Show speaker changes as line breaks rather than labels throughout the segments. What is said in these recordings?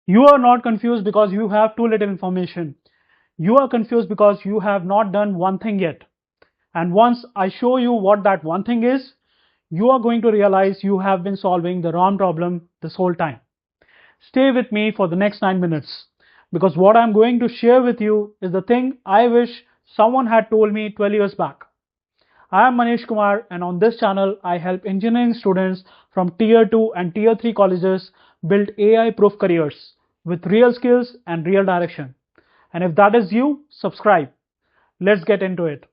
You are not confused because you have too little information. You are confused because you have not done one thing yet. And once I show you what that one thing is, you are going to realize you have been solving the wrong problem this whole time. Stay with me for the next 9 minutes because what I'm going to share with you is the thing I wish someone had told me 12 years back. I am Manish Kumar, and on this channel I help engineering students from tier 2 and tier 3 colleges build AI proof careers with real skills and real direction. And if that is you, subscribe. Let's get into it.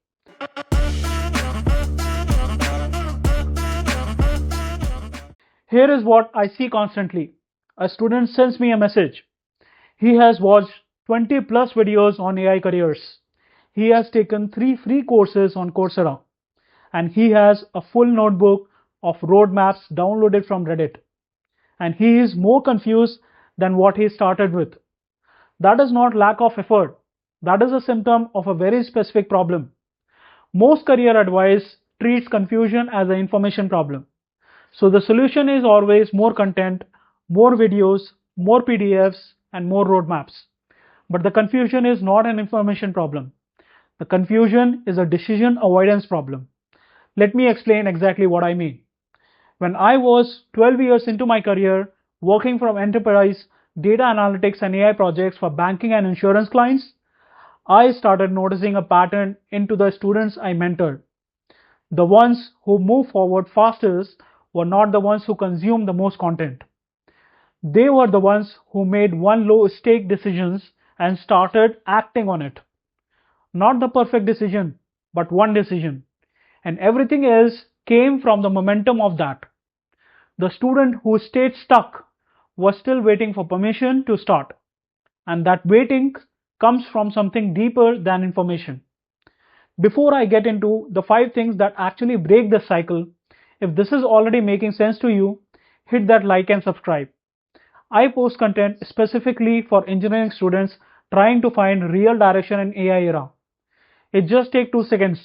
Here is what I see constantly. A student sends me a message. He has watched 20 plus videos on AI careers. He has taken 3 free courses on Coursera. And he has a full notebook of roadmaps downloaded from Reddit. And he is more confused than what he started with. That is not lack of effort. That is a symptom of a very specific problem. Most career advice treats confusion as an information problem. So the solution is always more content, more videos, more PDFs, and more roadmaps. But the confusion is not an information problem. The confusion is a decision avoidance problem. Let me explain exactly what I mean. When I was 12 years into my career, working from enterprise, data analytics and AI projects for banking and insurance clients, I started noticing a pattern into the students I mentored. The ones who move forward fastest were not the ones who consumed the most content. They were the ones who made one low stake decisions and started acting on it. Not the perfect decision, but one decision. And everything else came from the momentum of that. The student who stayed stuck was still waiting for permission to start. And that waiting comes from something deeper than information. Before I get into the 5 things that actually break the cycle, if this is already making sense to you, hit that like and subscribe. I post content specifically for engineering students trying to find real direction in AI era. It just takes 2 seconds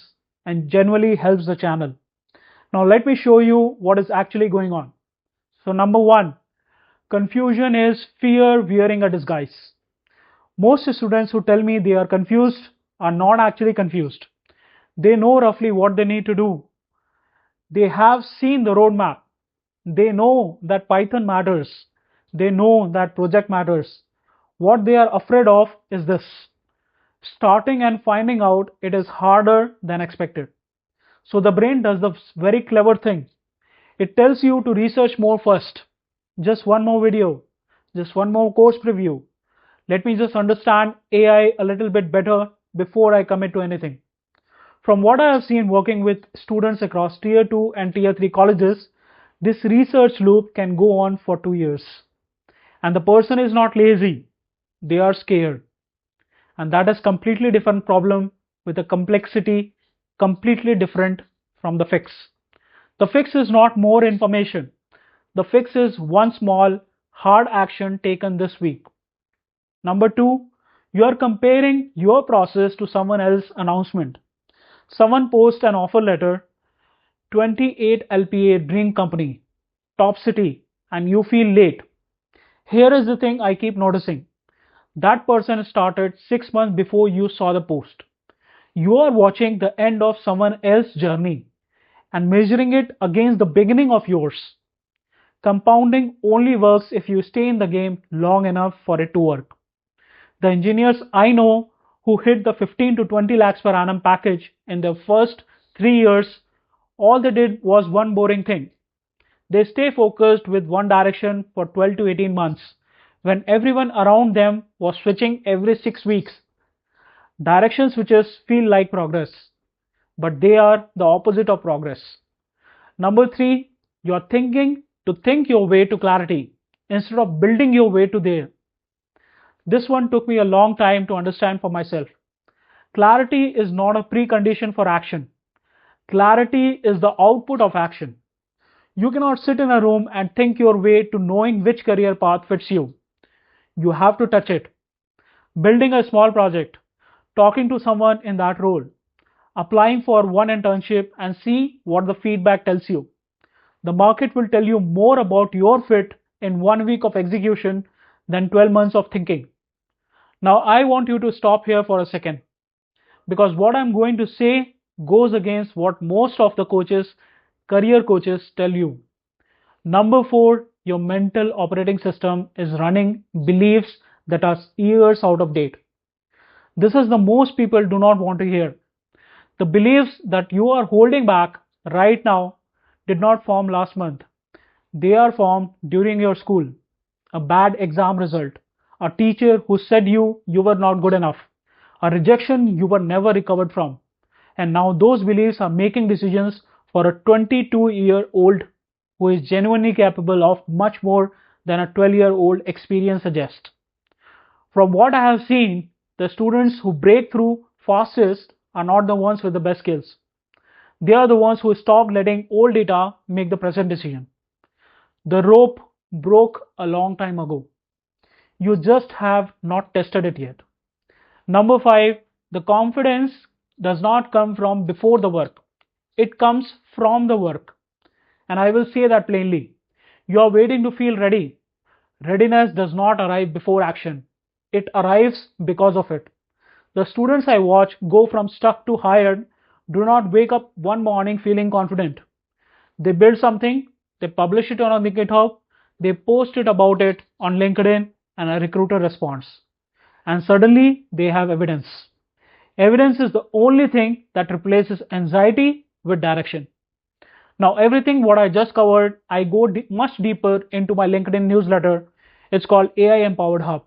and genuinely helps the channel. Now let me show you what is actually going on. So number 1, confusion is fear wearing a disguise. Most students who tell me they are confused are not actually confused. They know roughly what they need to do. They have seen the roadmap. They know that Python matters. They know that project matters. What they are afraid of is this: starting and finding out it is harder than expected. So the brain does the very clever thing. It tells you to research more first. Just one more video. Just one more course preview. Let me just understand AI a little bit better before I commit to anything. From what I have seen working with students across tier 2 and tier 3 colleges, this research loop can go on for 2 years. And the person is not lazy. They are scared. And that is completely different problem with a complexity completely different from the fix. The fix is not more information. The fix is one small hard action taken this week. Number 2, you are comparing your process to someone else's announcement. Someone posts an offer letter, 28 LPA drink company, top city, and you feel late. Here is the thing I keep noticing. That person started 6 months before you saw the post. You are watching the end of someone else's journey and measuring it against the beginning of yours. Compounding only works if you stay in the game long enough for it to work. The engineers I know who hit the 15 to 20 lakhs per annum package in their first 3 years, all they did was one boring thing. They stay focused with one direction for 12 to 18 months when everyone around them was switching every 6 weeks. Direction switches feel like progress, but they are the opposite of progress. Number 3, you're thinking to think your way to clarity instead of building your way to there. This one took me a long time to understand for myself. Clarity is not a precondition for action. Clarity is the output of action. You cannot sit in a room and think your way to knowing which career path fits you. You have to touch it. Building a small project, talking to someone in that role, applying for one internship and see what the feedback tells you. The market will tell you more about your fit in 1 week of execution than 12 months of thinking. Now, I want you to stop here for a second because what I'm going to say goes against what most of the coaches, career coaches, tell you. Number four, your mental operating system is running beliefs that are years out of date. This is the most people do not want to hear. The beliefs that you are holding back right now did not form last month. They are formed during your school, a bad exam result, a teacher who said you were not good enough, a rejection you were never recovered from. And now those beliefs are making decisions for a 22-year-old who is genuinely capable of much more than a 12-year-old experience suggests. From what I have seen, the students who break through fastest are not the ones with the best skills. They are the ones who stop letting old data make the present decision. The rope broke a long time ago. You just have not tested it yet. Number five, the confidence does not come from before the work. It comes from the work. And I will say that plainly. You are waiting to feel ready. Readiness does not arrive before action. It arrives because of it. The students I watch go from stuck to hired do not wake up one morning feeling confident. They build something, they publish it on the GitHub, they post it about it on LinkedIn, and a recruiter responds. And suddenly they have evidence. Evidence is the only thing that replaces anxiety with direction. Now, everything what I just covered, I go much deeper into my LinkedIn newsletter. It's called AI Empowered Hub.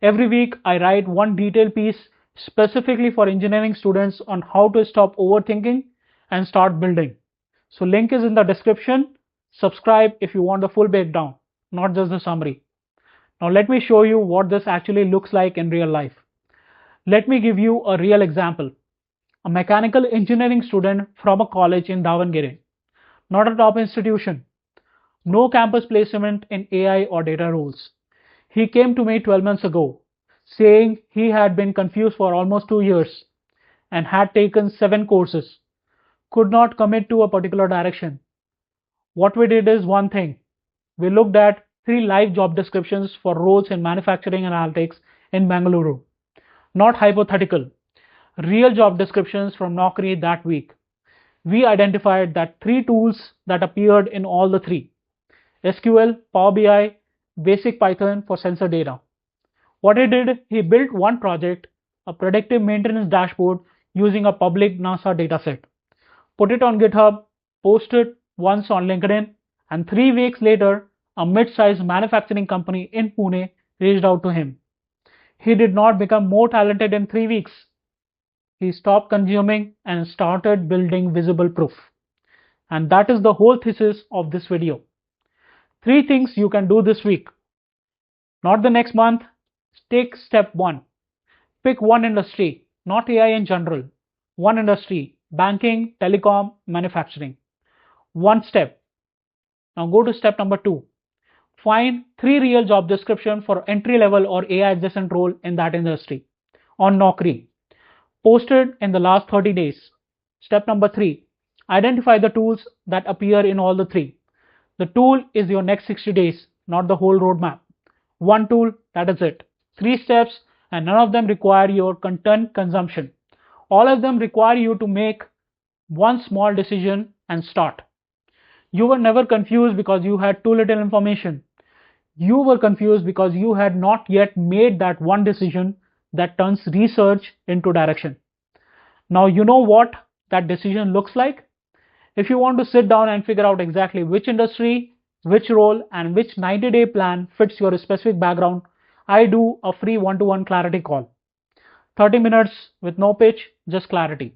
Every week, I write one detailed piece specifically for engineering students on how to stop overthinking and start building. So link is in the description. Subscribe if you want the full breakdown, not just the summary. Now let me show you what this actually looks like in real life. Let me give you a real example. A mechanical engineering student from a college in Davangere, not a top institution, no campus placement in AI or data roles. He came to me 12 months ago saying he had been confused for almost 2 years and had taken 7 courses, could not commit to a particular direction. What we did is one thing. We looked at 3 live job descriptions for roles in manufacturing analytics in Bengaluru. Not hypothetical, real job descriptions from Naukri that week. We identified that 3 tools that appeared in all the 3. SQL, Power BI, basic Python for sensor data. What he did, he built one project, a predictive maintenance dashboard using a public NASA dataset, put it on GitHub, posted once on LinkedIn, and 3 weeks later, a mid-sized manufacturing company in Pune reached out to him. He did not become more talented in 3 weeks. He stopped consuming and started building visible proof. And that is the whole thesis of this video. 3 things you can do this week, not the next month. Take step 1. Pick one industry, not AI in general. One industry, banking, telecom, manufacturing. One step. Now go to step number 2. Find 3 real job descriptions for entry level or AI adjacent role in that industry on Naukri, posted in the last 30 days. Step number 3. Identify the tools that appear in all the 3. The tool is your next 60 days, not the whole roadmap. One tool, that is it. 3 steps, and none of them require your content consumption. All of them require you to make one small decision and start. You were never confused because you had too little information. You were confused because you had not yet made that one decision that turns research into direction. Now you know what that decision looks like. If you want to sit down and figure out exactly which industry, which role, and which 90-day plan fits your specific background, I do a free one-to-one clarity call. 30 minutes with no pitch, just clarity.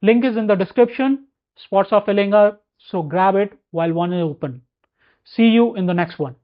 Link is in the description. Spots are filling up, so grab it while one is open. See you in the next one.